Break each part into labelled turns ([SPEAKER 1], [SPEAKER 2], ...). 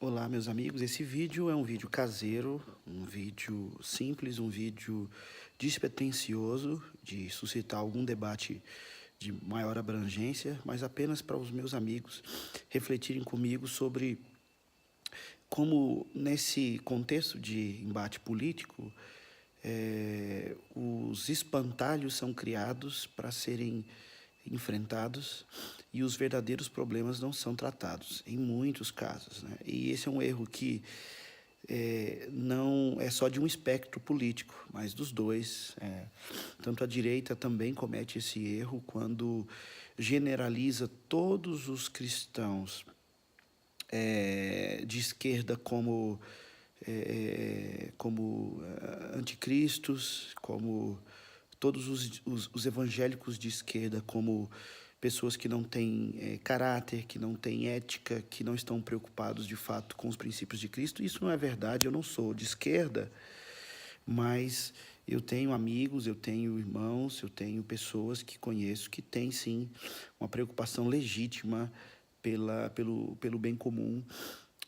[SPEAKER 1] Olá, meus amigos. Esse vídeo é um vídeo caseiro, um vídeo simples, um vídeo despretensioso de suscitar algum debate de maior abrangência, mas apenas para os meus amigos refletirem comigo sobre como, nesse contexto de embate político, os espantalhos são criados para serem enfrentados e os verdadeiros problemas não são tratados, em muitos casos, né? E esse é um erro que não é só de um espectro político, mas dos dois. Tanto a direita também comete esse erro quando generaliza todos os cristãos de esquerda como anticristos, como todos os evangélicos de esquerda como pessoas que não têm caráter, que não têm ética, que não estão preocupados de fato com os princípios de Cristo. Isso não é verdade. Eu não sou de esquerda, mas eu tenho amigos, eu tenho irmãos, eu tenho pessoas que conheço que têm sim uma preocupação legítima pelo bem comum.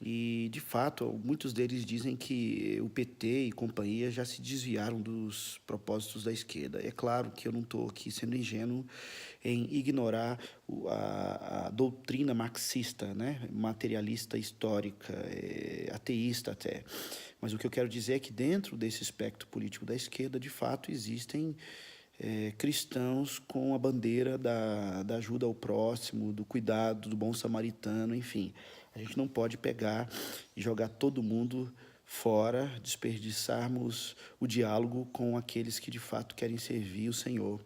[SPEAKER 1] E, de fato, muitos deles dizem que o PT e companhia já se desviaram dos propósitos da esquerda. É claro que eu não estou aqui sendo ingênuo em ignorar a doutrina marxista, né? Materialista histórica, ateísta até. Mas o que eu quero dizer é que dentro desse espectro político da esquerda, de fato, existem cristãos com a bandeira da ajuda ao próximo, do cuidado, do bom samaritano, enfim. A gente não pode pegar e jogar todo mundo fora, desperdiçarmos o diálogo com aqueles que de fato querem servir o Senhor.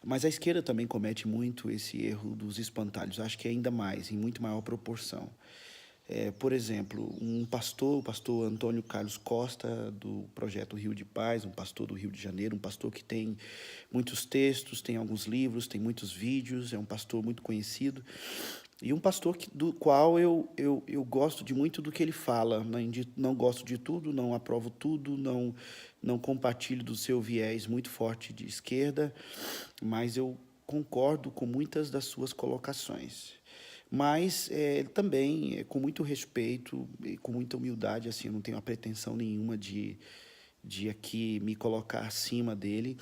[SPEAKER 1] Mas a esquerda também comete muito esse erro dos espantalhos, acho que ainda mais, em muito maior proporção. Por exemplo, o pastor Antônio Carlos Costa, do Projeto Rio de Paz, um pastor do Rio de Janeiro, um pastor que tem muitos textos, tem alguns livros, tem muitos vídeos, é um pastor muito conhecido, e um pastor do qual eu gosto de muito do que ele fala, não gosto de tudo, não aprovo tudo, não compartilho do seu viés muito forte de esquerda, mas eu concordo com muitas das suas colocações. Mas também, com muito respeito e com muita humildade, assim, eu não tenho a pretensão nenhuma de aqui me colocar acima dele,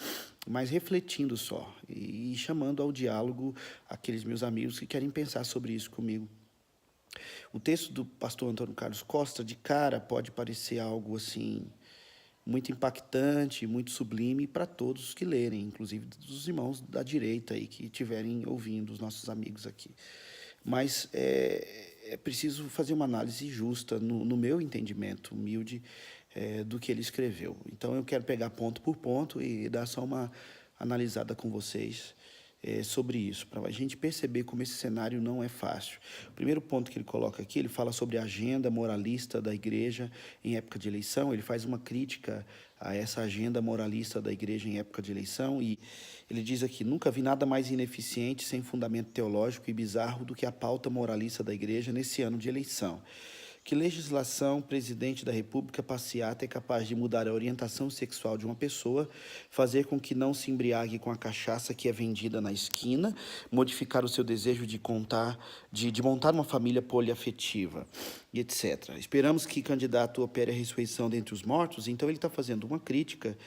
[SPEAKER 1] mas refletindo só e chamando ao diálogo aqueles meus amigos que querem pensar sobre isso comigo. O texto do pastor Antônio Carlos Costa, de cara, pode parecer algo assim muito impactante, muito sublime para todos os que lerem, inclusive dos irmãos da direita aí que estiverem ouvindo, os nossos amigos aqui. Mas é preciso fazer uma análise justa, no meu entendimento humilde, do que ele escreveu. Então, eu quero pegar ponto por ponto e dar só uma analisada com vocês sobre isso, para a gente perceber como esse cenário não é fácil. O primeiro ponto que ele coloca aqui, ele fala sobre a agenda moralista da igreja em época de eleição, ele faz uma crítica a essa agenda moralista da igreja em época de eleição, e ele diz aqui: nunca vi nada mais ineficiente, sem fundamento teológico e bizarro do que a pauta moralista da igreja nesse ano de eleição. Que legislação presidente da República passeata é capaz de mudar a orientação sexual de uma pessoa, fazer com que não se embriague com a cachaça que é vendida na esquina, modificar o seu desejo de montar uma família poliafetiva, e etc. Esperamos que candidato opere a ressurreição dentre os mortos, então ele está fazendo uma crítica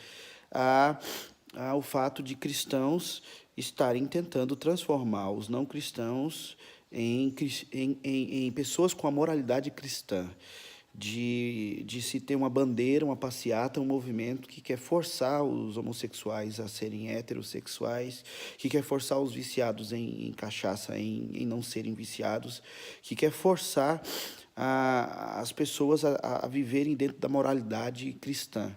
[SPEAKER 1] ao fato de cristãos estarem tentando transformar os não cristãos em pessoas com a moralidade cristã, de se ter uma bandeira, uma passeata, um movimento que quer forçar os homossexuais a serem heterossexuais, que quer forçar os viciados em cachaça em não serem viciados, que quer forçar as pessoas a viverem dentro da moralidade cristã.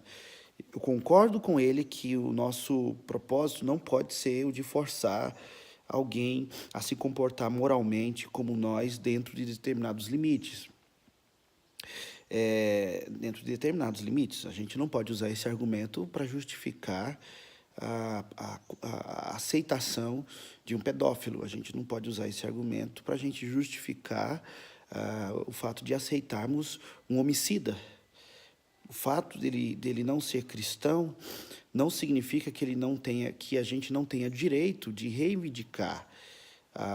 [SPEAKER 1] Eu concordo com ele que o nosso propósito não pode ser o de forçar alguém a se comportar moralmente como nós dentro de determinados limites. Dentro de determinados limites, a gente não pode usar esse argumento para justificar a aceitação de um pedófilo. A gente não pode usar esse argumento para a gente justificar o fato de aceitarmos um homicida. O fato dele não ser cristão não significa que a gente não tenha direito de reivindicar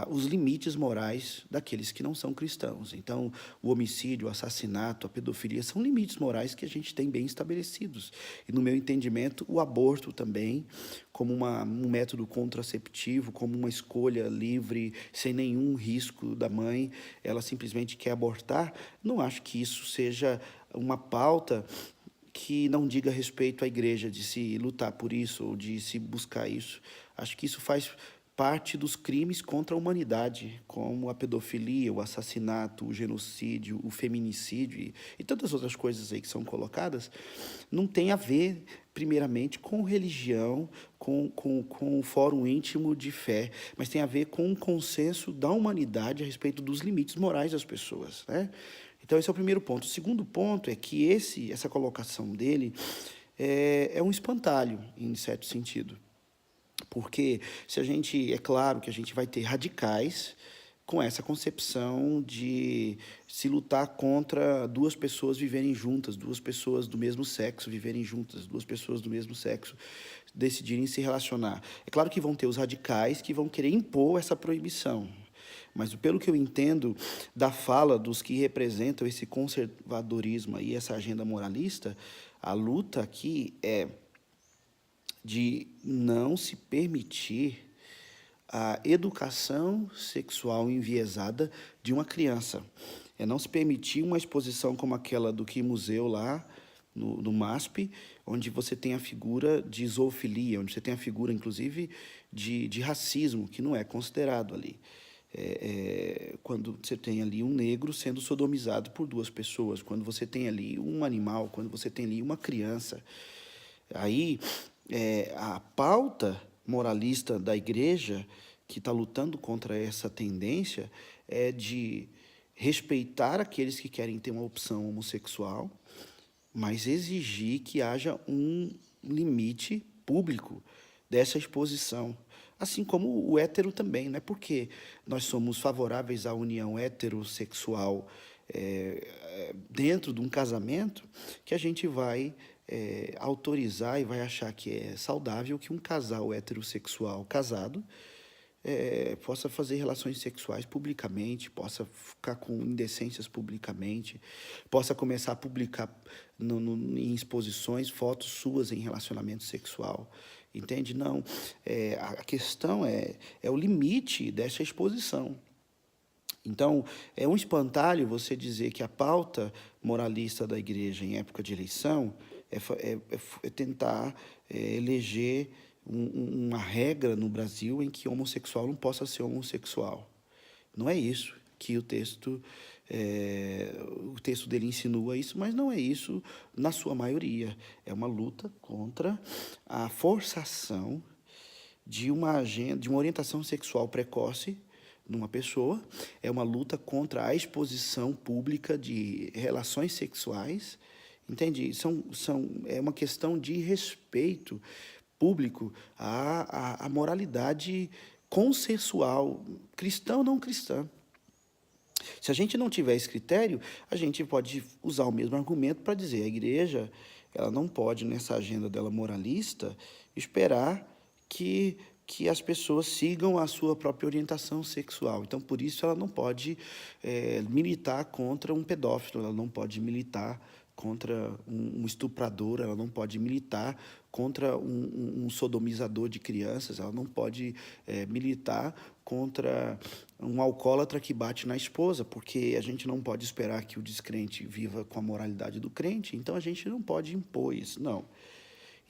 [SPEAKER 1] os limites morais daqueles que não são cristãos. Então, o homicídio, o assassinato, a pedofilia são limites morais que a gente tem bem estabelecidos. E, no meu entendimento, o aborto também, como um método contraceptivo, como uma escolha livre, sem nenhum risco da mãe, ela simplesmente quer abortar. Não acho que isso seja uma pauta que não diga respeito à igreja, de se lutar por isso ou de se buscar isso. Acho que isso faz parte dos crimes contra a humanidade, como a pedofilia, o assassinato, o genocídio, o feminicídio e tantas outras coisas aí que são colocadas, não tem a ver, primeiramente, com religião, com o fórum íntimo de fé, mas tem a ver com um consenso da humanidade a respeito dos limites morais das pessoas, né? Então, esse é o primeiro ponto. O segundo ponto é que essa colocação dele é um espantalho, em certo sentido. Porque é claro que a gente vai ter radicais com essa concepção de se lutar contra duas pessoas viverem juntas, duas pessoas do mesmo sexo viverem juntas, duas pessoas do mesmo sexo decidirem se relacionar. É claro que vão ter os radicais que vão querer impor essa proibição. Mas, pelo que eu entendo da fala dos que representam esse conservadorismo e essa agenda moralista, a luta aqui é de não se permitir a educação sexual enviesada de uma criança. É não se permitir uma exposição como aquela do Que Museu lá, no MASP, onde você tem a figura de zoofilia, onde você tem a figura, inclusive, de racismo, que não é considerado ali. Quando você tem ali um negro sendo sodomizado por duas pessoas, quando você tem ali um animal, quando você tem ali uma criança. Aí, a pauta moralista da igreja, que está lutando contra essa tendência, é de respeitar aqueles que querem ter uma opção homossexual, mas exigir que haja um limite público dessa exposição. Assim como o hétero também, não é porque nós somos favoráveis à união heterossexual dentro de um casamento que a gente vai autorizar e vai achar que é saudável que um casal heterossexual casado possa fazer relações sexuais publicamente, possa ficar com indecências publicamente, possa começar a publicar em exposições fotos suas em relacionamento sexual. Entende? Não. A questão é o limite dessa exposição. Então, é um espantalho você dizer que a pauta moralista da igreja em época de eleição é tentar eleger uma regra no Brasil em que homossexual não possa ser homossexual. Não é isso que o texto dele insinua isso, mas não é isso na sua maioria. É uma luta contra a forçação de uma orientação sexual precoce numa pessoa, é uma luta contra a exposição pública de relações sexuais, entende? É uma questão de respeito público à moralidade consensual, cristã ou não cristã. Se a gente não tiver esse critério, a gente pode usar o mesmo argumento para dizer a igreja ela não pode, nessa agenda dela moralista, esperar que as pessoas sigam a sua própria orientação sexual. Então, por isso, ela não pode militar contra um pedófilo, ela não pode militar contra um estuprador, ela não pode militar contra um sodomizador de crianças, ela não pode militar contra um alcoólatra que bate na esposa, porque a gente não pode esperar que o descrente viva com a moralidade do crente, então a gente não pode impor isso, não.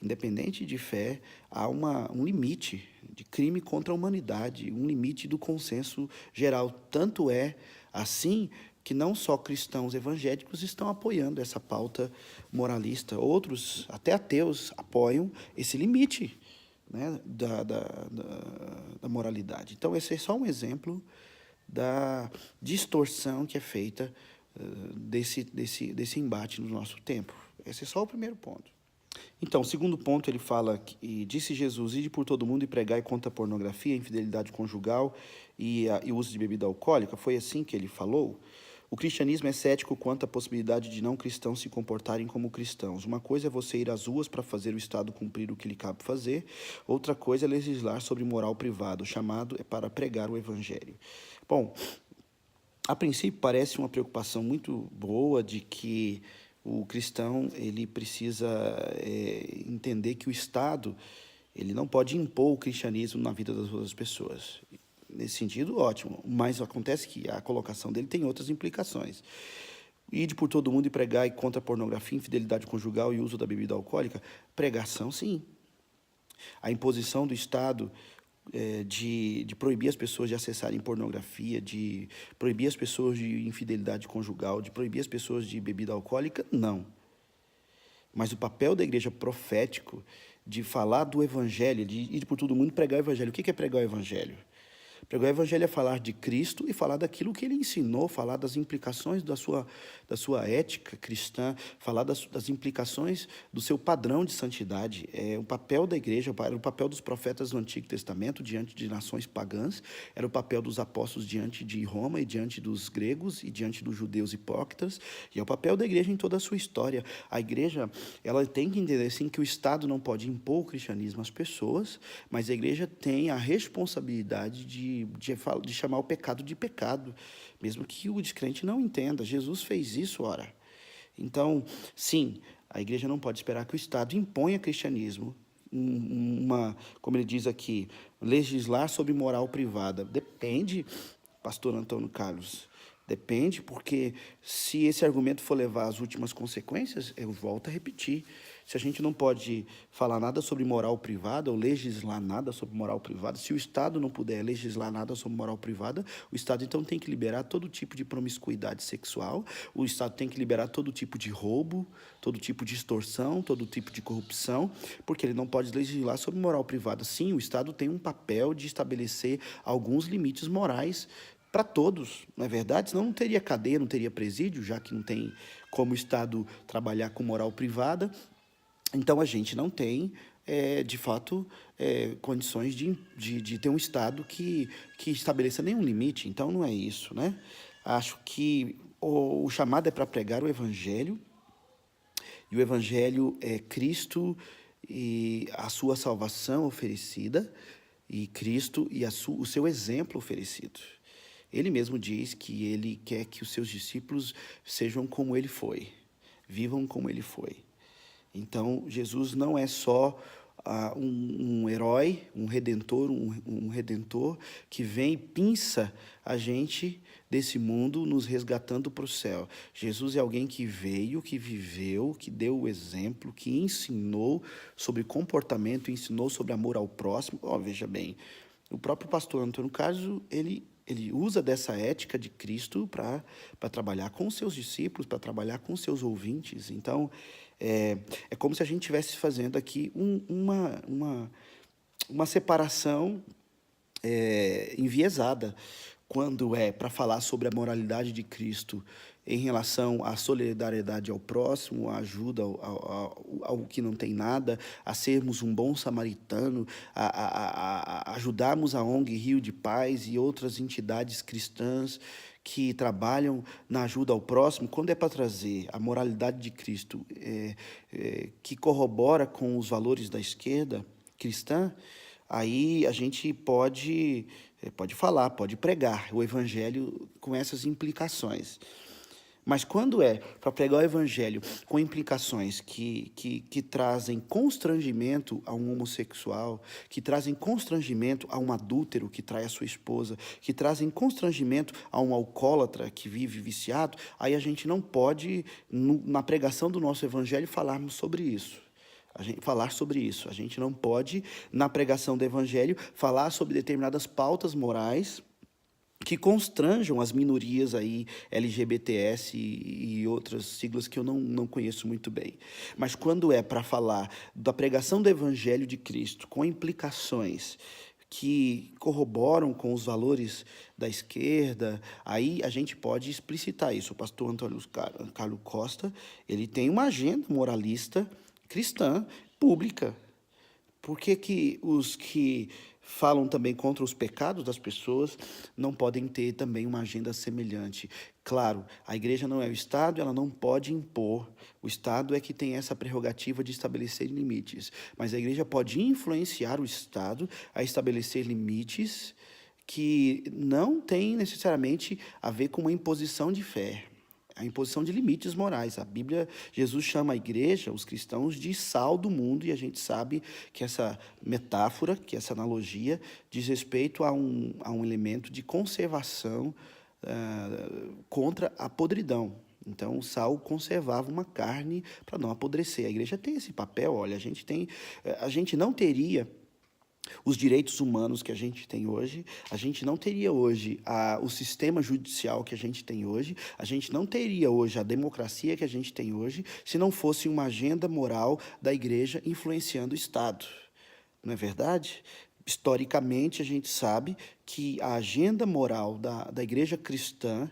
[SPEAKER 1] Independente de fé, há um limite de crime contra a humanidade, um limite do consenso geral. Tanto é assim que não só cristãos evangélicos estão apoiando essa pauta moralista, outros, até ateus, apoiam esse limite, né, da moralidade. Então, esse é só um exemplo da distorção que é feita desse embate no nosso tempo. Esse é só o primeiro ponto. Então, o segundo ponto, ele fala que disse Jesus: ide por todo mundo e pregai contra a pornografia, a infidelidade conjugal e o uso de bebida alcoólica. Foi assim que ele falou? O cristianismo é cético quanto à possibilidade de não cristãos se comportarem como cristãos. Uma coisa é você ir às ruas para fazer o Estado cumprir o que lhe cabe fazer, outra coisa é legislar sobre moral privada. O chamado é para pregar o evangelho. Bom, a princípio parece uma preocupação muito boa de que o cristão ele precisa entender que o Estado ele não pode impor o cristianismo na vida das outras pessoas. Nesse sentido, ótimo, mas acontece que a colocação dele tem outras implicações. Ide por todo mundo e pregar contra a pornografia, infidelidade conjugal e uso da bebida alcoólica? Pregação, sim. A imposição do Estado de proibir as pessoas de acessarem pornografia, de proibir as pessoas de infidelidade conjugal, de proibir as pessoas de bebida alcoólica, não. Mas o papel da igreja profético de falar do evangelho, de ir por todo mundo e pregar o evangelho. O que é pregar o evangelho? Pregar o evangelho é falar de Cristo e falar daquilo que ele ensinou, falar das implicações da sua ética cristã, falar das implicações do seu padrão de santidade. O papel da igreja, era o papel dos profetas do Antigo Testamento diante de nações pagãs, era o papel dos apóstolos diante de Roma e diante dos gregos e diante dos judeus hipócritas, e é o papel da igreja em toda a sua história. A igreja, ela tem que entender, sim, que o Estado não pode impor o cristianismo às pessoas, mas a igreja tem a responsabilidade de chamar o pecado de pecado, mesmo que o descrente não entenda. Jesus fez isso, ora. Então, sim, a igreja não pode esperar que o Estado imponha cristianismo, como ele diz aqui, legislar sobre moral privada. Depende, pastor Antônio Carlos, depende, porque se esse argumento for levar às últimas consequências, eu volto a repetir, se a gente não pode falar nada sobre moral privada ou legislar nada sobre moral privada, se o Estado não puder legislar nada sobre moral privada, o Estado então tem que liberar todo tipo de promiscuidade sexual, o Estado tem que liberar todo tipo de roubo, todo tipo de extorsão, todo tipo de corrupção, porque ele não pode legislar sobre moral privada. Sim, o Estado tem um papel de estabelecer alguns limites morais para todos, não é verdade? Senão não teria cadeia, não teria presídio, já que não tem como o Estado trabalhar com moral privada. Então, a gente não tem, de fato, condições de ter um Estado que estabeleça nenhum limite. Então, não é isso, né? Acho que o chamado é para pregar o Evangelho, e o Evangelho é Cristo e a sua salvação oferecida, e Cristo e o seu exemplo oferecido. Ele mesmo diz que ele quer que os seus discípulos sejam como ele foi, vivam como ele foi. Então, Jesus não é só um herói, um redentor que vem e pinça a gente desse mundo, nos resgatando para o céu. Jesus é alguém que veio, que viveu, que deu o exemplo, que ensinou sobre comportamento, ensinou sobre amor ao próximo. Veja bem, o próprio pastor Antônio Carlos, ele usa dessa ética de Cristo para trabalhar com os seus discípulos, para trabalhar com os seus ouvintes. Então, é como se a gente estivesse fazendo aqui uma separação enviesada, quando é para falar sobre a moralidade de Cristo em relação à solidariedade ao próximo, à ajuda ao que não tem nada, a sermos um bom samaritano, a ajudarmos a ONG Rio de Paz e outras entidades cristãs que trabalham na ajuda ao próximo. Quando é para trazer a moralidade de Cristo que corrobora com os valores da esquerda cristã, aí a gente pode falar, pode pregar o evangelho com essas implicações. Mas quando é para pregar o evangelho com implicações que trazem constrangimento a um homossexual, que trazem constrangimento a um adúltero que trai a sua esposa, que trazem constrangimento a um alcoólatra que vive viciado, aí a gente não pode, na pregação do nosso evangelho, falarmos sobre isso. A gente não pode, na pregação do evangelho, falar sobre determinadas pautas morais que constranjam as minorias aí, LGBTS e outras siglas que eu não conheço muito bem. Mas quando é para falar da pregação do Evangelho de Cristo, com implicações que corroboram com os valores da esquerda, aí a gente pode explicitar isso. O pastor Antônio Carlos Costa, ele tem uma agenda moralista cristã, pública, Por que que os que falam também contra os pecados das pessoas não podem ter também uma agenda semelhante? Claro, a igreja não é o Estado, ela não pode impor. O Estado é que tem essa prerrogativa de estabelecer limites, mas a igreja pode influenciar o Estado a estabelecer limites que não tem necessariamente a ver com uma imposição de fé, a imposição de limites morais. A Bíblia, Jesus chama a igreja, os cristãos, de sal do mundo, e a gente sabe que essa metáfora, que essa analogia, diz respeito a um elemento de conservação contra a podridão. Então, o sal conservava uma carne para não apodrecer. A igreja tem esse papel. Olha, a gente não teria os direitos humanos que a gente tem hoje, a gente não teria hoje o sistema judicial que a gente tem hoje, a gente não teria hoje a democracia que a gente tem hoje, se não fosse uma agenda moral da igreja influenciando o Estado. Não é verdade? Historicamente, a gente sabe que a agenda moral da igreja cristã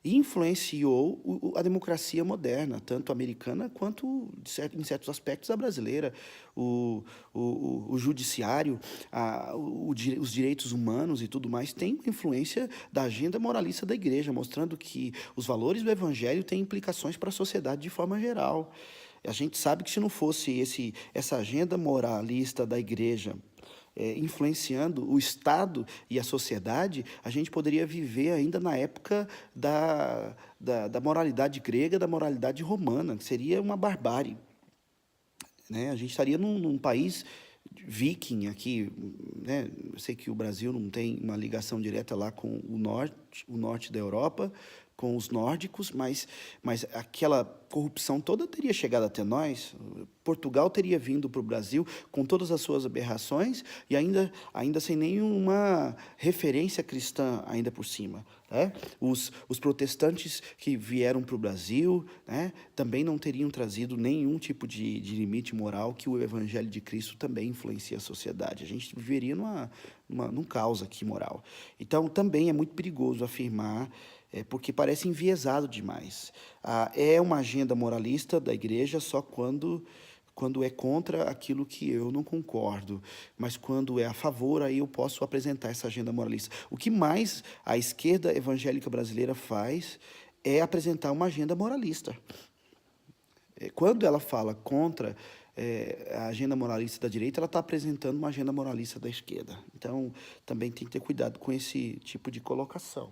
[SPEAKER 1] influenciou a democracia moderna, tanto americana quanto, em certos aspectos, a brasileira. O judiciário, os direitos humanos e tudo mais tem uma influência da agenda moralista da igreja, mostrando que os valores do evangelho têm implicações para a sociedade de forma geral. A gente sabe que se não fosse essa agenda moralista da igreja, influenciando o Estado e a sociedade, a gente poderia viver ainda na época da moralidade grega, da moralidade romana, que seria uma barbárie, né? A gente estaria num país viking aqui, né? Eu sei que o Brasil não tem uma ligação direta lá com o norte da Europa, com os nórdicos, mas aquela corrupção toda teria chegado até nós. Portugal teria vindo para o Brasil com todas as suas aberrações e ainda sem nenhuma referência cristã ainda por cima, né? Os protestantes que vieram para o Brasil, né, também não teriam trazido nenhum tipo de limite moral que o Evangelho de Cristo também influencia a sociedade. A gente viveria num caos aqui moral. Então, também é muito perigoso afirmar, porque parece enviesado demais. É uma agenda moralista da igreja só quando é contra aquilo que eu não concordo, mas quando é a favor, aí eu posso apresentar essa agenda moralista. O que mais a esquerda evangélica brasileira faz é apresentar uma agenda moralista. Quando ela fala contra a agenda moralista da direita, ela está apresentando uma agenda moralista da esquerda. Então, também tem que ter cuidado com esse tipo de colocação.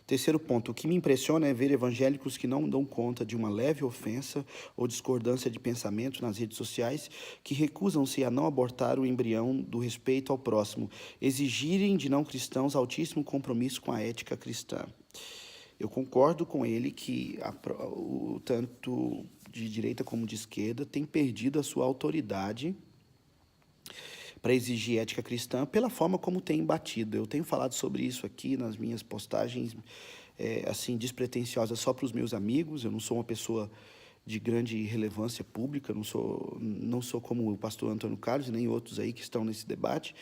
[SPEAKER 1] Terceiro ponto, o que me impressiona é ver evangélicos que não dão conta de uma leve ofensa ou discordância de pensamento nas redes sociais, que recusam-se a não abortar o embrião do respeito ao próximo, exigirem de não cristãos altíssimo compromisso com a ética cristã. Eu concordo com ele que tanto de direita como de esquerda tem perdido a sua autoridade para exigir ética cristã pela forma como tem batido. Eu tenho falado sobre isso aqui nas minhas postagens, assim, despretensiosas só para os meus amigos. Eu não sou uma pessoa de grande relevância pública, não sou como o pastor Antônio Carlos e nem outros aí que estão nesse debate,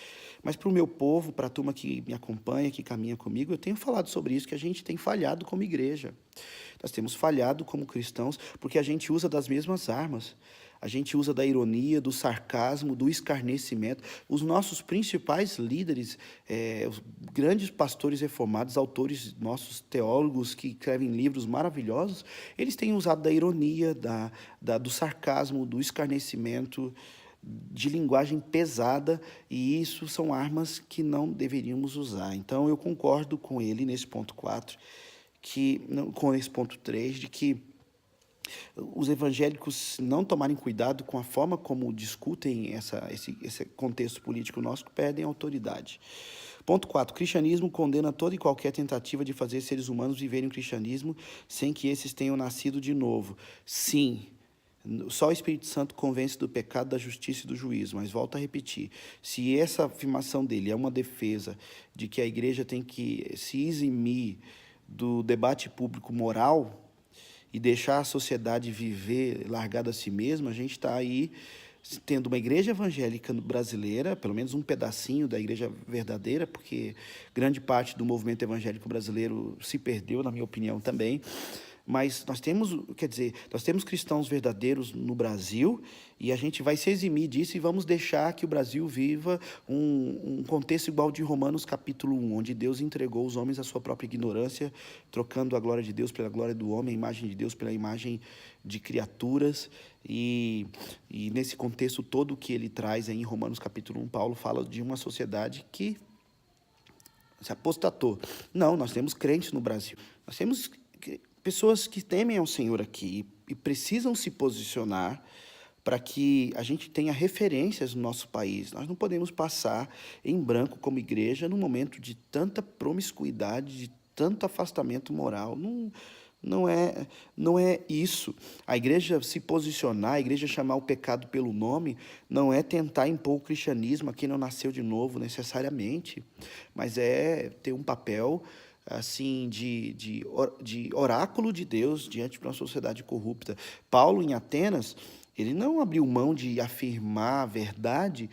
[SPEAKER 1] mas para o meu povo, para a turma que me acompanha, que caminha comigo, eu tenho falado sobre isso, que a gente tem falhado como igreja. Nós temos falhado como cristãos porque a gente usa das mesmas armas. A gente usa da ironia, do sarcasmo, do escarnecimento. Os nossos principais líderes, os grandes pastores reformados, autores, nossos teólogos que escrevem livros maravilhosos, eles têm usado da ironia, do sarcasmo, do escarnecimento, de linguagem pesada, e isso são armas que não deveríamos usar. Então, eu concordo com ele nesse ponto 4, com esse ponto 3, de que os evangélicos não tomarem cuidado com a forma como discutem esse contexto político nosso, perdem autoridade. Ponto 4. O cristianismo condena toda e qualquer tentativa de fazer seres humanos viverem o cristianismo sem que esses tenham nascido de novo. Sim, só o Espírito Santo convence do pecado, da justiça e do juízo, mas volto a repetir, se essa afirmação dele é uma defesa de que a igreja tem que se eximir do debate público moral e deixar a sociedade viver largada a si mesma, a gente está aí tendo uma igreja evangélica brasileira, pelo menos um pedacinho da igreja verdadeira, porque grande parte do movimento evangélico brasileiro se perdeu, na minha opinião também, Mas nós temos, quer dizer, nós temos cristãos verdadeiros no Brasil e a gente vai se eximir disso e vamos deixar que o Brasil viva um contexto igual de Romanos capítulo 1, onde Deus entregou os homens à sua própria ignorância, trocando a glória de Deus pela glória do homem, a imagem de Deus pela imagem de criaturas. E nesse contexto todo que ele traz aí em Romanos capítulo 1, Paulo fala de uma sociedade que se apostatou. Não, nós temos crentes no Brasil. Nós temos pessoas que temem ao Senhor aqui e precisam se posicionar para que a gente tenha referências no nosso país. Nós não podemos passar em branco como igreja num momento de tanta promiscuidade, de tanto afastamento moral. Não é isso. A igreja se posicionar, a igreja chamar o pecado pelo nome, não é tentar impor o cristianismo a quem não nasceu de novo necessariamente, mas é ter um papel assim de oráculo de Deus diante de uma sociedade corrupta. Paulo, em Atenas, ele não abriu mão de afirmar a verdade,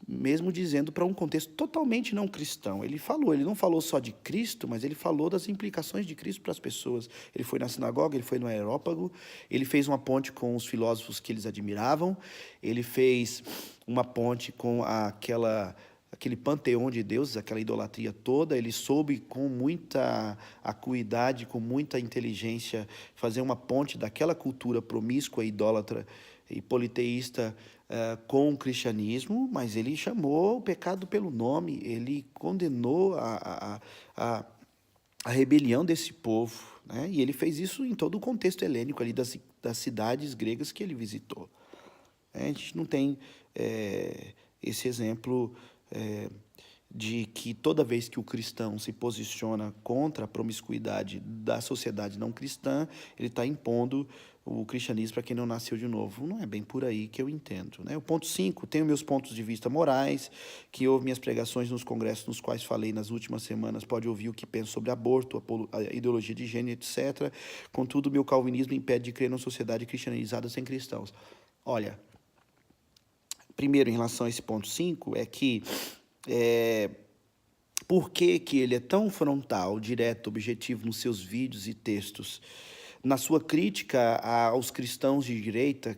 [SPEAKER 1] mesmo dizendo para um contexto totalmente não cristão. Ele não falou só de Cristo, mas ele falou das implicações de Cristo para as pessoas. Ele foi na sinagoga, ele foi no Areópago, ele fez uma ponte com os filósofos que eles admiravam, ele fez uma ponte com aquele panteão de deuses, aquela idolatria toda. Ele soube com muita acuidade, com muita inteligência, fazer uma ponte daquela cultura promíscua, idólatra e politeísta com o cristianismo, mas ele chamou o pecado pelo nome, ele condenou a rebelião desse povo, né? E ele fez isso em todo o contexto helênico ali das cidades gregas que ele visitou. A gente não tem esse exemplo de que toda vez que o cristão se posiciona contra a promiscuidade da sociedade não cristã, ele está impondo o cristianismo para quem não nasceu de novo. Não é bem por aí que eu entendo, né? O ponto 5, tenho meus pontos de vista morais, quem ouve minhas pregações nos congressos nos quais falei nas últimas semanas pode ouvir o que penso sobre aborto, a ideologia de gênero, etc. Contudo, meu calvinismo impede de crer numa sociedade cristianizada sem cristãos. Olha, primeiro, em relação a esse ponto 5, é que por que ele é tão frontal, direto, objetivo nos seus vídeos e textos? Na sua crítica aos cristãos de direita,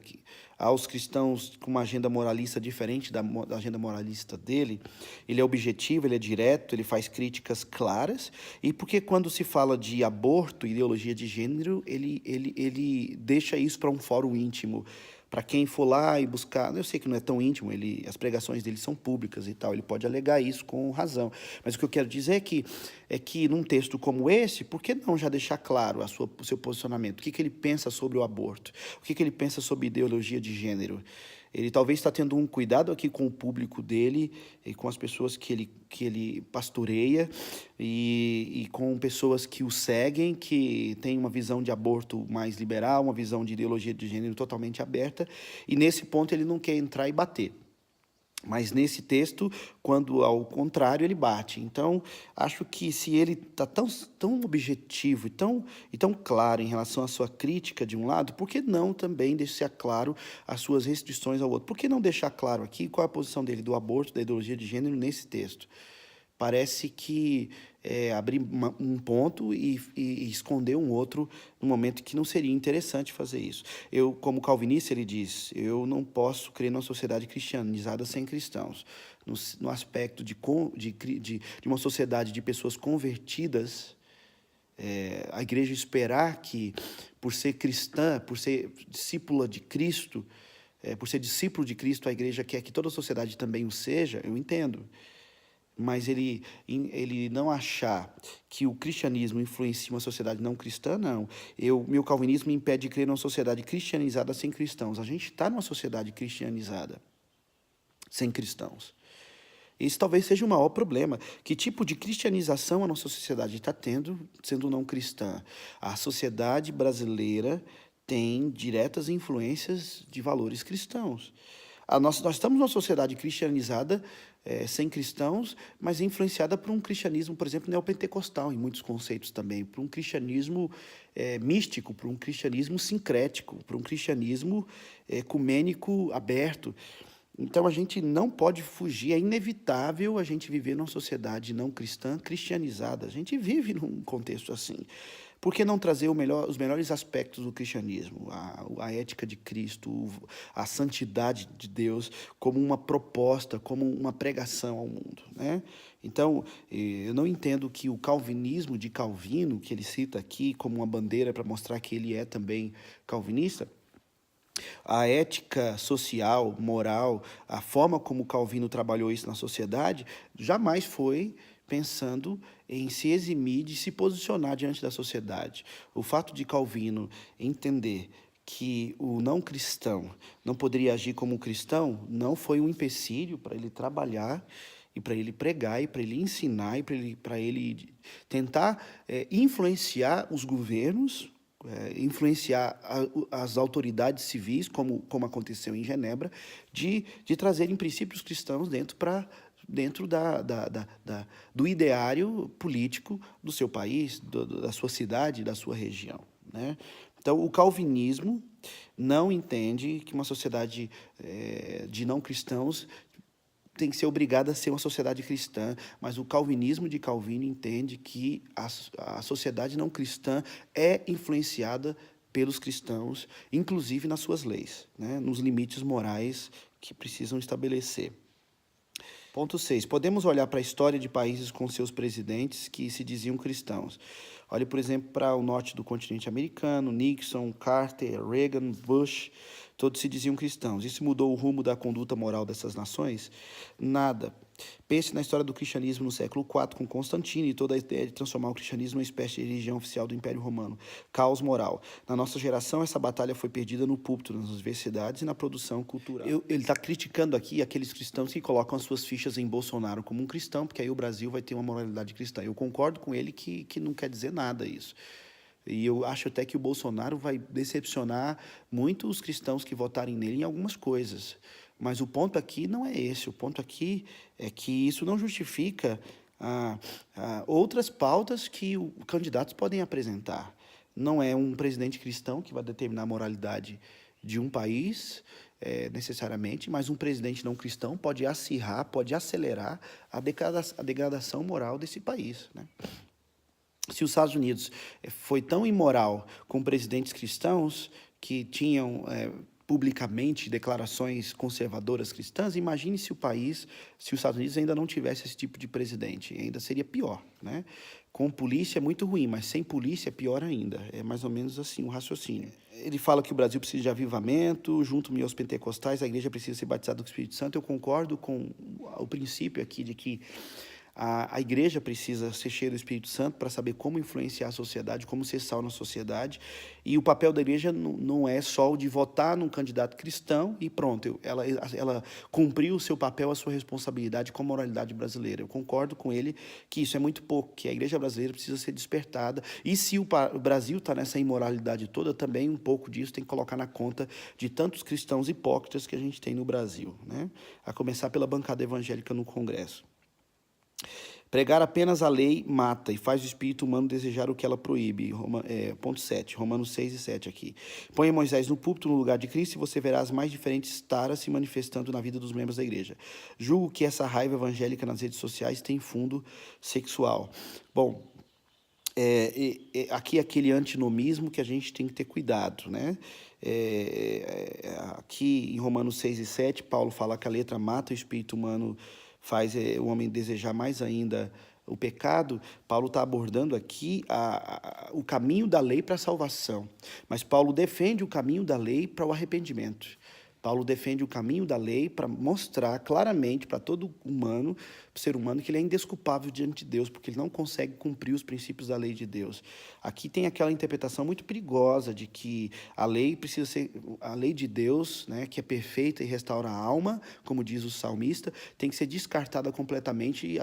[SPEAKER 1] aos cristãos com uma agenda moralista diferente da agenda moralista dele, ele é objetivo, ele é direto, ele faz críticas claras, e porque quando se fala de aborto, ideologia de gênero, ele deixa isso para um fórum íntimo. Para quem for lá e buscar, eu sei que não é tão íntimo, as pregações dele são públicas e tal, ele pode alegar isso com razão. Mas o que eu quero dizer é que num texto como esse, por que não já deixar claro o seu posicionamento? O que ele pensa sobre o aborto? O que ele pensa sobre ideologia de gênero? Ele talvez está tendo um cuidado aqui com o público dele e com as pessoas que ele pastoreia e com pessoas que o seguem, que têm uma visão de aborto mais liberal, uma visão de ideologia de gênero totalmente aberta, e nesse ponto ele não quer entrar e bater. Mas nesse texto, quando ao contrário, ele bate. Então, acho que se ele está tão objetivo e tão claro em relação à sua crítica de um lado, por que não também deixar claro as suas restrições ao outro? Por que não deixar claro aqui qual é a posição dele do aborto, da ideologia de gênero nesse texto? Parece que abrir um ponto e esconder um outro no momento que não seria interessante fazer isso. Eu, como calvinista, ele diz, eu não posso crer numa sociedade cristianizada sem cristãos. No aspecto de uma sociedade de pessoas convertidas, a igreja esperar que, por ser cristã, por ser discípula de Cristo, por ser discípulo de Cristo, a igreja quer que toda a sociedade também o seja, eu entendo. Mas ele não achar que o cristianismo influencia uma sociedade não cristã, não. Meu calvinismo me impede de crer numa sociedade cristianizada sem cristãos. A gente está numa sociedade cristianizada sem cristãos. Esse talvez seja o maior problema. Que tipo de cristianização a nossa sociedade está tendo, sendo não cristã? A sociedade brasileira tem diretas influências de valores cristãos. Nós estamos numa sociedade cristianizada, sem cristãos, mas influenciada por um cristianismo, por exemplo, neopentecostal, em muitos conceitos também, por um cristianismo místico, por um cristianismo sincrético, por um cristianismo ecumênico aberto. Então, a gente não pode fugir, é inevitável a gente viver numa sociedade não cristã cristianizada. A gente vive num contexto assim. Por que não trazer os melhores aspectos do cristianismo, a ética de Cristo, a santidade de Deus, como uma proposta, como uma pregação ao mundo, né? Então, eu não entendo que o calvinismo de Calvino, que ele cita aqui como uma bandeira para mostrar que ele é também calvinista, a ética social, moral, a forma como Calvino trabalhou isso na sociedade, jamais foi pensando em se eximir de se posicionar diante da sociedade. O fato de Calvino entender que o não cristão não poderia agir como cristão não foi um empecilho para ele trabalhar e para ele pregar, e para ele ensinar, e para ele tentar influenciar os governos, influenciar as autoridades civis, como aconteceu em Genebra, de trazerem princípios cristãos dentro do ideário político do seu país, da sua cidade, da sua região, né? Então, o calvinismo não entende que uma sociedade de não cristãos tem que ser obrigada a ser uma sociedade cristã, mas o calvinismo de Calvino entende que a sociedade não cristã é influenciada pelos cristãos, inclusive nas suas leis, né, nos limites morais que precisam estabelecer. Ponto 6. Podemos olhar para a história de países com seus presidentes que se diziam cristãos. Olhe, por exemplo, para o norte do continente americano, Nixon, Carter, Reagan, Bush, todos se diziam cristãos. Isso mudou o rumo da conduta moral dessas nações? Nada. Pense na história do cristianismo no século IV, com Constantino e toda a ideia de transformar o cristianismo em uma espécie de religião oficial do Império Romano. Caos moral. Na nossa geração, essa batalha foi perdida no púlpito, nas universidades e na produção cultural. Ele está criticando aqui aqueles cristãos que colocam as suas fichas em Bolsonaro como um cristão, porque aí o Brasil vai ter uma moralidade cristã. Eu concordo com ele que não quer dizer nada isso. E eu acho até que o Bolsonaro vai decepcionar muito os cristãos que votarem nele em algumas coisas. Mas o ponto aqui não é esse. O ponto aqui é que isso não justifica outras pautas que os candidatos podem apresentar. Não é um presidente cristão que vai determinar a moralidade de um país, necessariamente, mas um presidente não cristão pode acirrar, pode acelerar a degradação moral desse país, né? Se os Estados Unidos foi tão imoral com presidentes cristãos que tinham publicamente declarações conservadoras cristãs, imagine se os Estados Unidos ainda não tivesse esse tipo de presidente, ainda seria pior, né? Com polícia é muito ruim, mas sem polícia é pior ainda. É mais ou menos assim o raciocínio. Ele fala que o Brasil precisa de avivamento, junto-me aos pentecostais, a igreja precisa ser batizada com o Espírito Santo. Eu concordo com o princípio aqui de que a igreja precisa ser cheia do Espírito Santo para saber como influenciar a sociedade, como ser sal na sociedade. E o papel da igreja não é só o de votar num candidato cristão e pronto, ela cumpriu o seu papel, a sua responsabilidade com a moralidade brasileira. Eu concordo com ele que isso é muito pouco, que a igreja brasileira precisa ser despertada. E se o Brasil está nessa imoralidade toda, também um pouco disso tem que colocar na conta de tantos cristãos hipócritas que a gente tem no Brasil, né? A começar pela bancada evangélica no Congresso. Pregar apenas a lei mata e faz o espírito humano desejar o que ela proíbe. Ponto 7, Romanos 6 e 7 aqui. Ponha Moisés no púlpito no lugar de Cristo e você verá as mais diferentes taras se manifestando na vida dos membros da igreja. Julgo que essa raiva evangélica nas redes sociais tem fundo sexual. Bom, aqui é aquele antinomismo que a gente tem que ter cuidado, né? Aqui em Romanos 6 e 7, Paulo fala que a letra mata, o espírito humano faz o homem desejar mais ainda o pecado. Paulo está abordando aqui o caminho da lei para a salvação, mas Paulo defende o caminho da lei para o arrependimento. Paulo defende o caminho da lei para mostrar claramente para todo ser humano, que ele é indesculpável diante de Deus, porque ele não consegue cumprir os princípios da lei de Deus. Aqui tem aquela interpretação muito perigosa de que a lei precisa ser a lei de Deus, né, que é perfeita e restaura a alma, como diz o salmista, tem que ser descartada completamente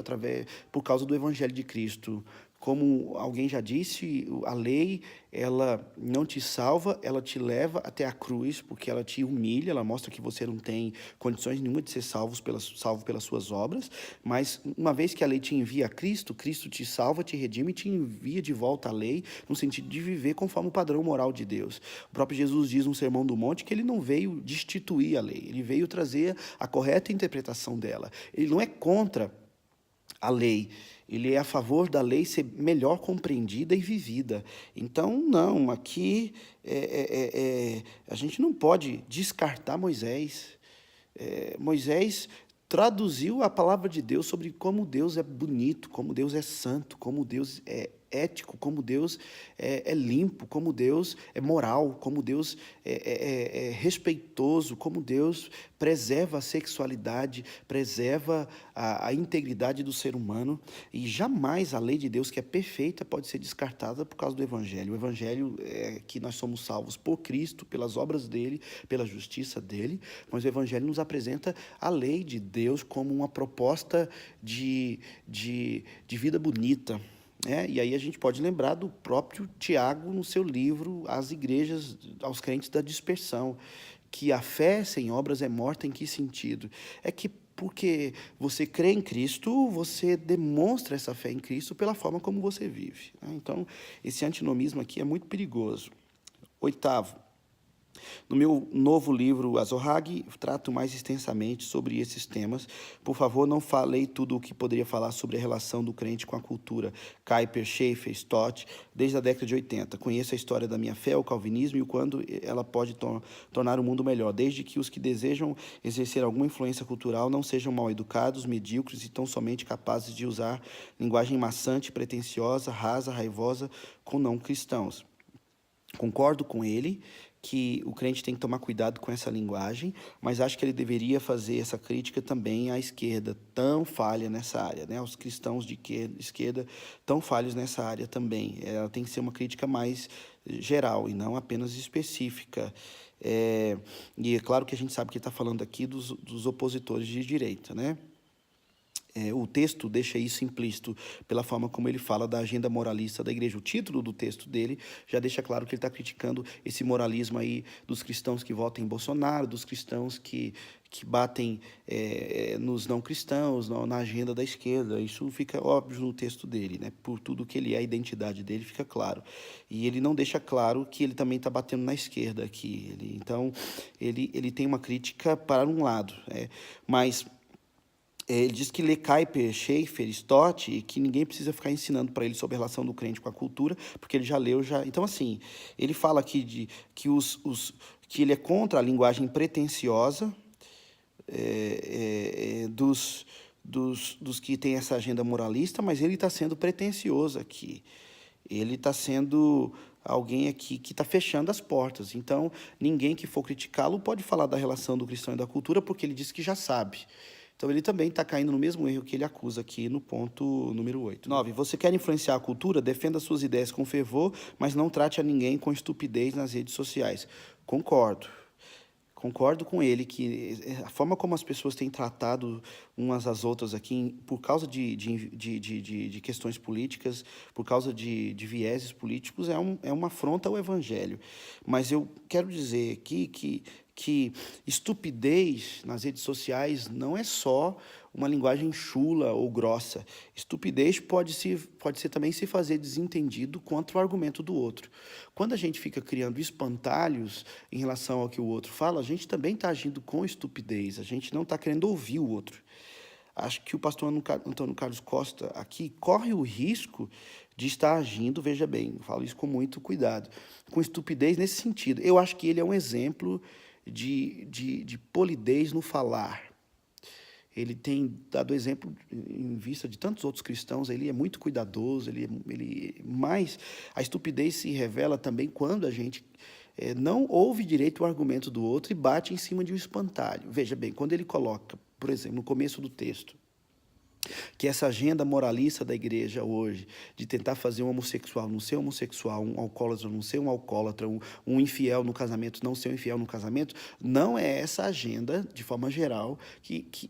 [SPEAKER 1] por causa do evangelho de Cristo. Como alguém já disse, a lei, ela não te salva, ela te leva até a cruz, porque ela te humilha, ela mostra que você não tem condições nenhuma de ser salvo pelas suas obras, mas uma vez que a lei te envia a Cristo, Cristo te salva, te redime e te envia de volta à lei, no sentido de viver conforme o padrão moral de Deus. O próprio Jesus diz no Sermão do Monte que ele não veio destituir a lei, ele veio trazer a correta interpretação dela. Ele não é contra a lei, ele é a favor da lei ser melhor compreendida e vivida. Então, não, aqui a gente não pode descartar Moisés. Moisés traduziu a palavra de Deus sobre como Deus é bonito, como Deus é santo, como Deus é ético, como Deus é limpo, como Deus é moral, como Deus é respeitoso, como Deus preserva a sexualidade, preserva a integridade do ser humano, e jamais a lei de Deus, que é perfeita, pode ser descartada por causa do Evangelho. O Evangelho é que nós somos salvos por Cristo, pelas obras dele, pela justiça dele, mas o Evangelho nos apresenta a lei de Deus como uma proposta de vida bonita. E aí a gente pode lembrar do próprio Tiago no seu livro As Igrejas aos Crentes da Dispersão, que a fé sem obras é morta. Em que sentido? É que porque você crê em Cristo, você demonstra essa fé em Cristo pela forma como você vive. Então, esse antinomismo aqui é muito perigoso. 8º, no meu novo livro, Azorrag, trato mais extensamente sobre esses temas. Por favor, não falei tudo o que poderia falar sobre a relação do crente com a cultura. Kuyper, Schaeffer, Stott, desde a década de 80. Conheço a história da minha fé, o calvinismo, e o quando ela pode tornar o mundo melhor, desde que os que desejam exercer alguma influência cultural não sejam mal educados, medíocres e tão somente capazes de usar linguagem maçante, pretensiosa, rasa, raivosa com não cristãos. Concordo com ele que o crente tem que tomar cuidado com essa linguagem, mas acho que ele deveria fazer essa crítica também à esquerda, tão falha nessa área, né? Aos cristãos de esquerda tão falhos nessa área também. Ela tem que ser uma crítica mais geral e não apenas específica. E é claro que a gente sabe que ele está falando aqui dos opositores de direita, né? O texto deixa isso implícito pela forma como ele fala da agenda moralista da igreja. O título do texto dele já deixa claro que ele está criticando esse moralismo aí dos cristãos que votam em Bolsonaro, dos cristãos que batem nos não cristãos, na agenda da esquerda. Isso fica óbvio no texto dele, né? Por tudo que ele é, a identidade dele fica claro. E ele não deixa claro que ele também está batendo na esquerda aqui. Então, ele tem uma crítica para um lado, mas... Ele diz que lê Kuyper, Schaeffer, Stott, e que ninguém precisa ficar ensinando para ele sobre a relação do crente com a cultura, porque ele já leu. Então, assim, ele fala aqui que ele é contra a linguagem pretensiosa dos que têm essa agenda moralista, mas ele está sendo pretensioso aqui. Ele está sendo alguém aqui que está fechando as portas. Então, ninguém que for criticá-lo pode falar da relação do cristão e da cultura, porque ele diz que já sabe. Então, ele também está caindo no mesmo erro que ele acusa aqui no ponto número 8. 9. Você quer influenciar a cultura? Defenda suas ideias com fervor, mas não trate a ninguém com estupidez nas redes sociais. Concordo. Concordo com ele que a forma como as pessoas têm tratado umas às outras aqui, por causa de questões políticas, por causa de vieses políticos, é uma afronta ao Evangelho. Mas eu quero dizer aqui que estupidez nas redes sociais não é só uma linguagem chula ou grossa. Estupidez pode ser também se fazer desentendido contra o argumento do outro. Quando a gente fica criando espantalhos em relação ao que o outro fala, a gente também está agindo com estupidez, a gente não está querendo ouvir o outro. Acho que o pastor Antônio Carlos Costa aqui corre o risco de estar agindo, veja bem, eu falo isso com muito cuidado, com estupidez nesse sentido. Eu acho que ele é um exemplo de polidez no falar. Ele tem dado exemplo em vista de tantos outros cristãos, ele é muito cuidadoso, mas a estupidez se revela também quando a gente não ouve direito o argumento do outro e bate em cima de um espantalho. Veja bem, quando ele coloca, por exemplo, no começo do texto, que essa agenda moralista da igreja hoje, de tentar fazer um homossexual não ser homossexual, um alcoólatra não ser um alcoólatra, um infiel no casamento não ser um infiel no casamento, não é essa agenda, de forma geral,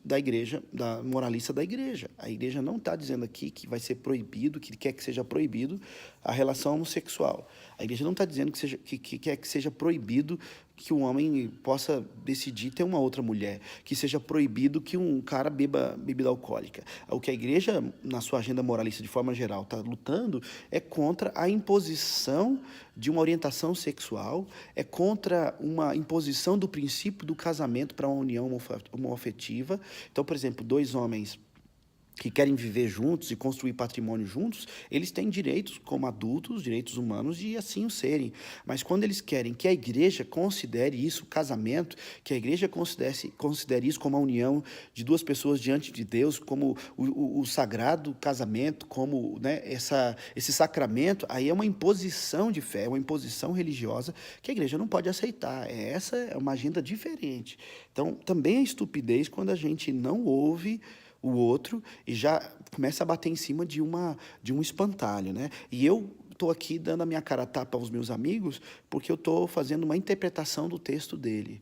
[SPEAKER 1] da igreja, da moralista da igreja. A igreja não está dizendo aqui que vai ser proibido, que quer que seja proibido a relação homossexual. A igreja não está dizendo que quer que seja proibido que um homem possa decidir ter uma outra mulher, que seja proibido que um cara beba bebida alcoólica. O que a igreja, na sua agenda moralista, de forma geral, está lutando é contra a imposição de uma orientação sexual, é contra uma imposição do princípio do casamento para uma união homoafetiva. Então, por exemplo, dois homens que querem viver juntos e construir patrimônio juntos, eles têm direitos como adultos, direitos humanos, de assim o serem. Mas quando eles querem que a igreja considere isso casamento, que a igreja considere isso como a união de duas pessoas diante de Deus, como o sagrado casamento, como, né, esse sacramento, aí é uma imposição de fé, é uma imposição religiosa que a igreja não pode aceitar. Essa é uma agenda diferente. Então, também é estupidez quando a gente não ouve o outro e já começa a bater em cima de um espantalho, né? E eu estou aqui dando a minha cara a tapa aos meus amigos porque eu estou fazendo uma interpretação do texto dele.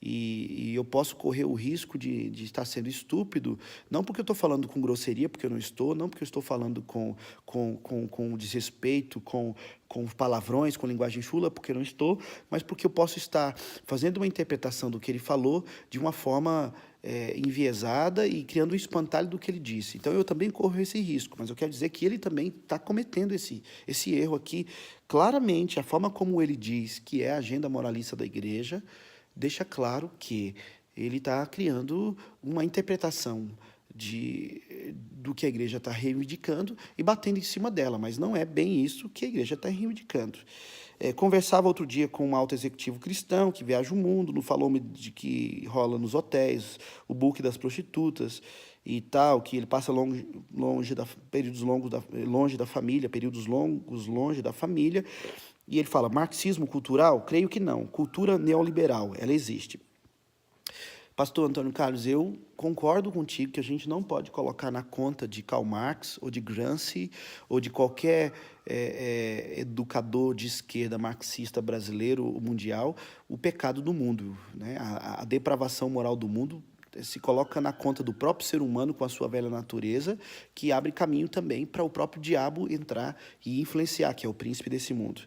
[SPEAKER 1] E eu posso correr o risco de estar sendo estúpido, não porque eu estou falando com grosseria, porque eu não estou, não porque eu estou falando com desrespeito, com palavrões, com linguagem chula, porque eu não estou, mas porque eu posso estar fazendo uma interpretação do que ele falou de uma forma enviesada e criando um espantalho do que ele disse. Então, eu também corro esse risco, mas eu quero dizer que ele também está cometendo esse erro aqui. Claramente, a forma como ele diz que é a agenda moralista da igreja deixa claro que ele está criando uma interpretação do que a igreja está reivindicando e batendo em cima dela, mas não é bem isso que a igreja está reivindicando. Conversava outro dia com um alto executivo cristão que viaja o mundo, não falou-me de que rola nos hotéis, o book das prostitutas e tal, que ele passa períodos longos longe da família, períodos longos longe da família, e ele fala, marxismo cultural? Creio que não. Cultura neoliberal, ela existe. Pastor Antônio Carlos, eu concordo contigo que a gente não pode colocar na conta de Karl Marx, ou de Gramsci, ou de qualquer educador de esquerda marxista brasileiro ou mundial, o pecado do mundo, né? A depravação moral do mundo se coloca na conta do próprio ser humano com a sua velha natureza, que abre caminho também para o próprio diabo entrar e influenciar, que é o príncipe desse mundo.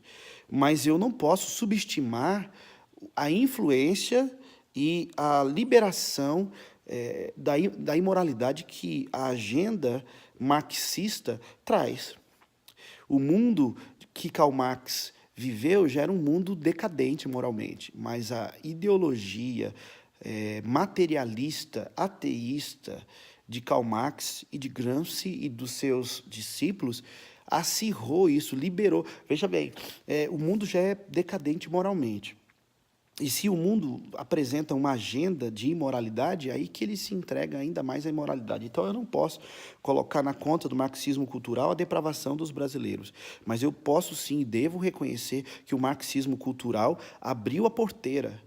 [SPEAKER 1] Mas eu não posso subestimar a influência e a liberação da imoralidade que a agenda marxista traz. O mundo que Karl Marx viveu já era um mundo decadente moralmente, mas a ideologia materialista, ateísta de Karl Marx e de Gramsci e dos seus discípulos acirrou isso, liberou. Veja bem, o mundo já é decadente moralmente. E se o mundo apresenta uma agenda de imoralidade, é aí que ele se entrega ainda mais à imoralidade. Então, eu não posso colocar na conta do marxismo cultural a depravação dos brasileiros, mas eu posso sim e devo reconhecer que o marxismo cultural abriu a porteira,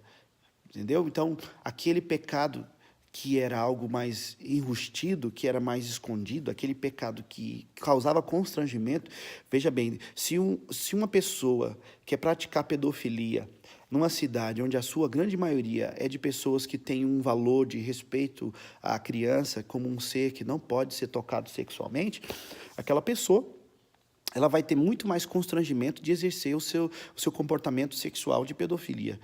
[SPEAKER 1] entendeu? Então, aquele pecado que era algo mais enrustido, que era mais escondido, aquele pecado que causava constrangimento. Veja bem, se uma pessoa quer praticar pedofilia numa cidade onde a sua grande maioria é de pessoas que têm um valor de respeito à criança como um ser que não pode ser tocado sexualmente, aquela pessoa ela vai ter muito mais constrangimento de exercer o seu comportamento sexual de pedofilia.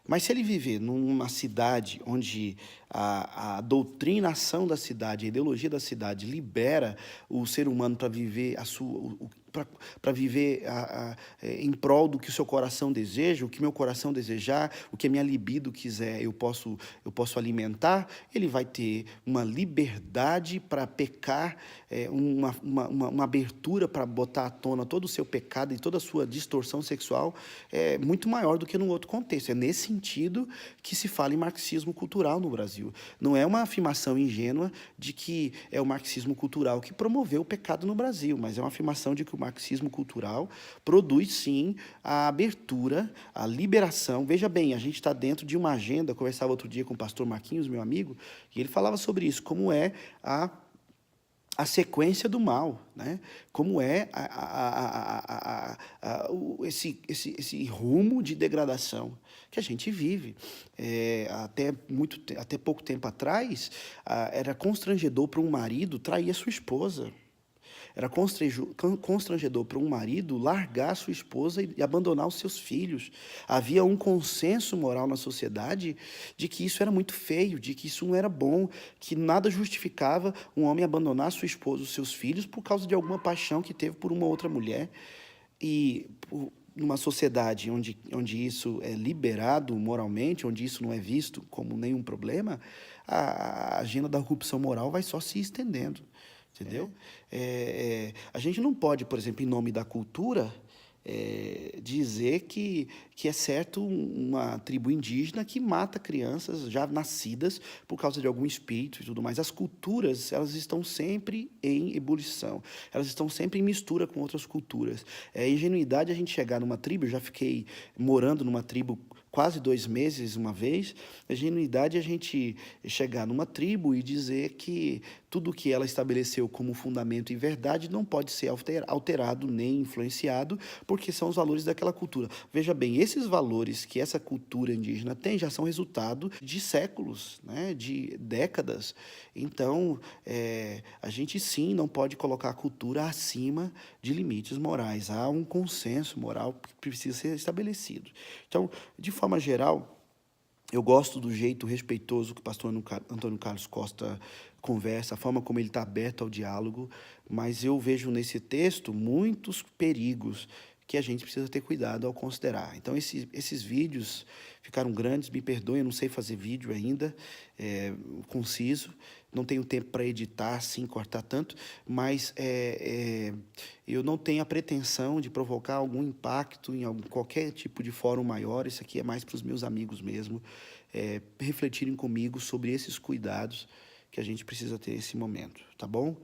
[SPEAKER 1] Mas se ele viver numa cidade onde a doutrinação da cidade, a ideologia da cidade libera o ser humano para viver para viver em prol do que o seu coração deseja, o que meu coração desejar, o que a minha libido quiser, eu posso alimentar, ele vai ter uma liberdade para pecar, uma abertura para botar à tona todo o seu pecado e toda a sua distorção sexual, muito maior do que num outro contexto. É nesse sentido que se fala em marxismo cultural no Brasil. Não é uma afirmação ingênua de que é o marxismo cultural que promoveu o pecado no Brasil, mas é uma afirmação de que o marxismo cultural produz, sim, a abertura, a liberação. Veja bem, a gente está dentro de uma agenda, eu conversava outro dia com o pastor Marquinhos, meu amigo, e ele falava sobre isso, como é a sequência do mal, né? Como é esse rumo de degradação que a gente vive. Até pouco tempo atrás, era constrangedor para um marido trair a sua esposa. Era constrangedor para um marido largar sua esposa e abandonar os seus filhos. Havia um consenso moral na sociedade de que isso era muito feio, de que isso não era bom, que nada justificava um homem abandonar sua esposa, os seus filhos, por causa de alguma paixão que teve por uma outra mulher. E numa sociedade onde isso é liberado moralmente, onde isso não é visto como nenhum problema, a agenda da corrupção moral vai só se estendendo. entendeu? A gente não pode, por exemplo, em nome da cultura, dizer que é certo uma tribo indígena que mata crianças já nascidas por causa de algum espírito e tudo mais. As culturas, elas estão sempre em ebulição, elas estão sempre em mistura com outras culturas. É ingenuidade a gente chegar numa tribo, eu já fiquei morando numa tribo quase 2 meses uma vez, a ingenuidade é a gente chegar numa tribo e dizer que tudo que ela estabeleceu como fundamento e verdade não pode ser alterado nem influenciado, porque são os valores daquela cultura. Veja bem, esses valores que essa cultura indígena tem já são resultado de séculos, né, de décadas. Então, a gente sim não pode colocar a cultura acima de limites morais. Há um consenso moral que precisa ser estabelecido. Então, de forma geral, eu gosto do jeito respeitoso que o pastor Antônio Carlos Costa conversa, a forma como ele está aberto ao diálogo, mas eu vejo nesse texto muitos perigos que a gente precisa ter cuidado ao considerar. Então, esses vídeos ficaram grandes, me perdoem, eu não sei fazer vídeo ainda, conciso, não tenho tempo para editar, assim, cortar tanto, mas eu não tenho a pretensão de provocar algum impacto em qualquer tipo de fórum maior, isso aqui é mais para os meus amigos mesmo, refletirem comigo sobre esses cuidados que a gente precisa ter nesse momento, tá bom?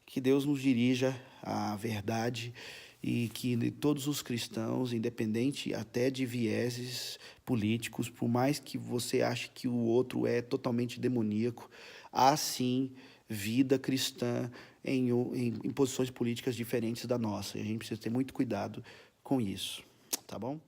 [SPEAKER 1] Que Deus nos dirija à verdade e que todos os cristãos, independente até de vieses políticos, por mais que você ache que o outro é totalmente demoníaco, há sim vida cristã em posições políticas diferentes da nossa. E a gente precisa ter muito cuidado com isso, tá bom?